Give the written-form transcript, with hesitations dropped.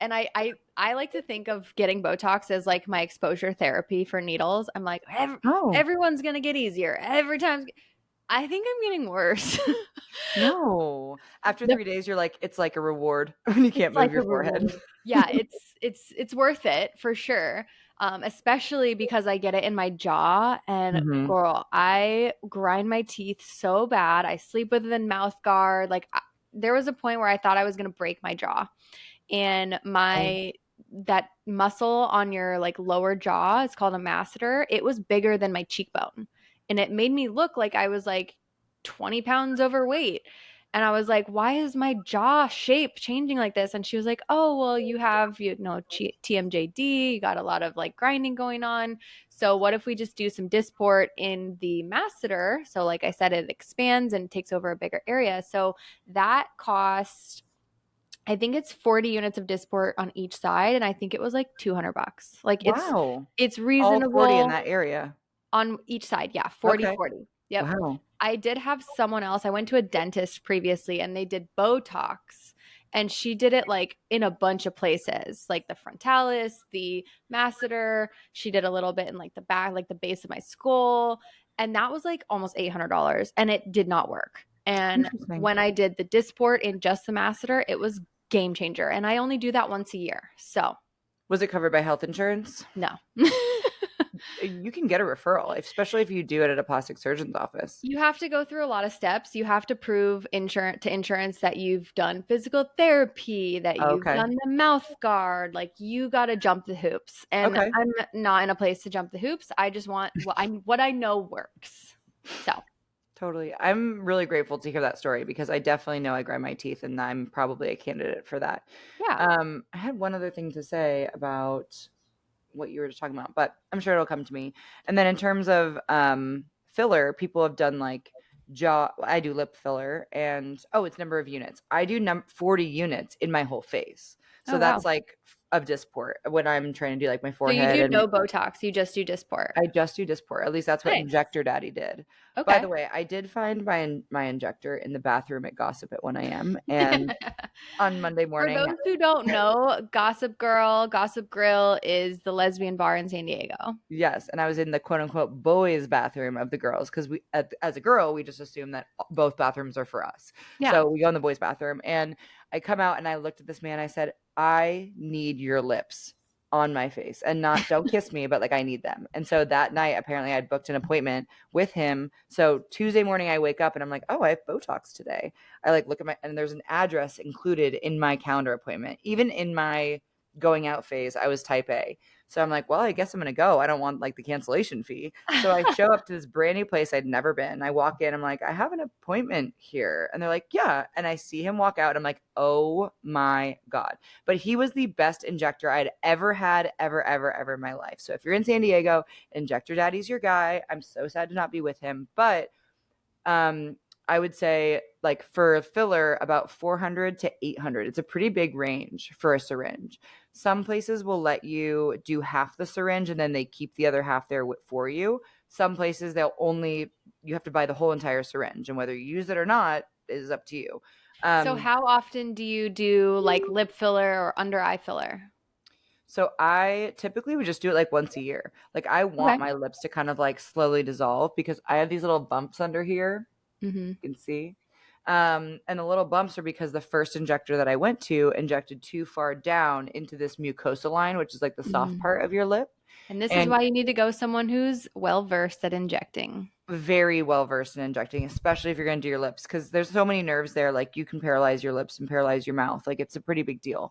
And I like to think of getting Botox as like my exposure therapy for needles. I'm like, Oh, everyone's gonna get easier every time. I think I'm getting worse. no. After The 3 days, you're like, it's like a reward when you It's can't like move a your forehead. reward. Yeah, it's worth it for sure. Especially because I get it in my jaw and Mhm. girl, I grind my teeth so bad. I sleep with a mouth guard. Like there was a point where I thought I was going to break my jaw. And Oh. my that muscle on your like lower jaw, it's called a masseter. It was bigger than my cheekbone. And it made me look like I was like 20 pounds overweight. And I was like, why is my jaw shape changing like this? And she was like, oh, well, you have, TMJD, you got a lot of like grinding going on. So what if we just do some Dysport in the masseter? So like I said, it expands and takes over a bigger area. So that cost, I think it's 40 units of Dysport on each side. And I think it was like $200. Like Wow. it's All 40 in reasonable that area. on each side. Yeah. 40, Okay. 40. Yep. Wow. I did have someone else. I went to a dentist previously and they did Botox, and she did it like in a bunch of places, like the frontalis, the masseter. She did a little bit in like the back, like the base of my skull. And that was like almost $800 and it did not work. And Interesting. when I did the Dysport in just the masseter, it was game changer. And I only do that once a year. So Was it covered by health insurance? no. You can get a referral, especially if you do it at a plastic surgeon's office. You have to go through a lot of steps. You have to prove insurance that you've done physical therapy, that you've Okay. done the mouth guard. Like you got to jump the hoops. And Okay. I'm not in a place to jump the hoops. I just want what I know works. So, Totally. I'm really grateful to hear that story because I definitely know I grind my teeth and I'm probably a candidate for that. yeah. I had one other thing to say about what you were just talking about, but I'm sure it'll come to me. And then in terms of filler, people have done like I do lip filler and it's number of units. I do 40 units in my whole face. So Oh wow. that's like of Dysport when I'm trying to do like my So you forehead do and no Botox, you just do Dysport. I just do Dysport. At least that's what Nice. Injector Daddy did. By Okay. the way, I did find my injector in the bathroom at Gossip at 1 a.m. And on Monday For morning, those who don't know, Gossip Girl, Gossip Grill is the lesbian bar in San Diego. yes, and I was in the quote unquote boys' bathroom of the girls because as a girl, we just assume that both bathrooms are for us. Yeah. So we go in the boys' bathroom, and I come out and I looked at this man. I said, "I need your lips on my face, and not don't kiss me, but like I need them." And so that night, apparently, I'd booked an appointment with him. So Tuesday morning, I wake up and I'm like, "Oh, I have Botox today." I like look at and there's an address included in my calendar appointment, even in my going out phase. I was type A. So I'm like, well, I guess I'm gonna go. I don't want like the cancellation fee. So I show up to this brand new place I'd never been. I walk in, I'm like, I have an appointment here. And they're like, yeah. And I see him walk out. And I'm like, oh my God. But he was the best injector I'd ever had, ever, ever, ever in my life. So if you're in San Diego, Injector Daddy's your guy. I'm so sad to not be with him. But um I would say like for a filler about 400 to 800. It's a pretty big range for a syringe. Some places will let you do half the syringe and then they keep the other half there for you. Some places you have to buy the whole entire syringe, and whether you use it or not is up to you. So Um how often do you do like lip filler or under eye filler? so I typically would just do it like once a year. Like I want Okay. my lips to kind of like slowly dissolve because I have these little bumps under here Hmm. can see. And the little bumps are because the first injector that I went to injected too far down into this mucosa line, which is like the soft Hmm. part of your lip. And this is And why you need to go someone who's well versed at injecting. very well versed in injecting, especially if you're going to do your lips, because there's so many nerves there. Like you can paralyze your lips and paralyze your mouth. Like it's a pretty big deal.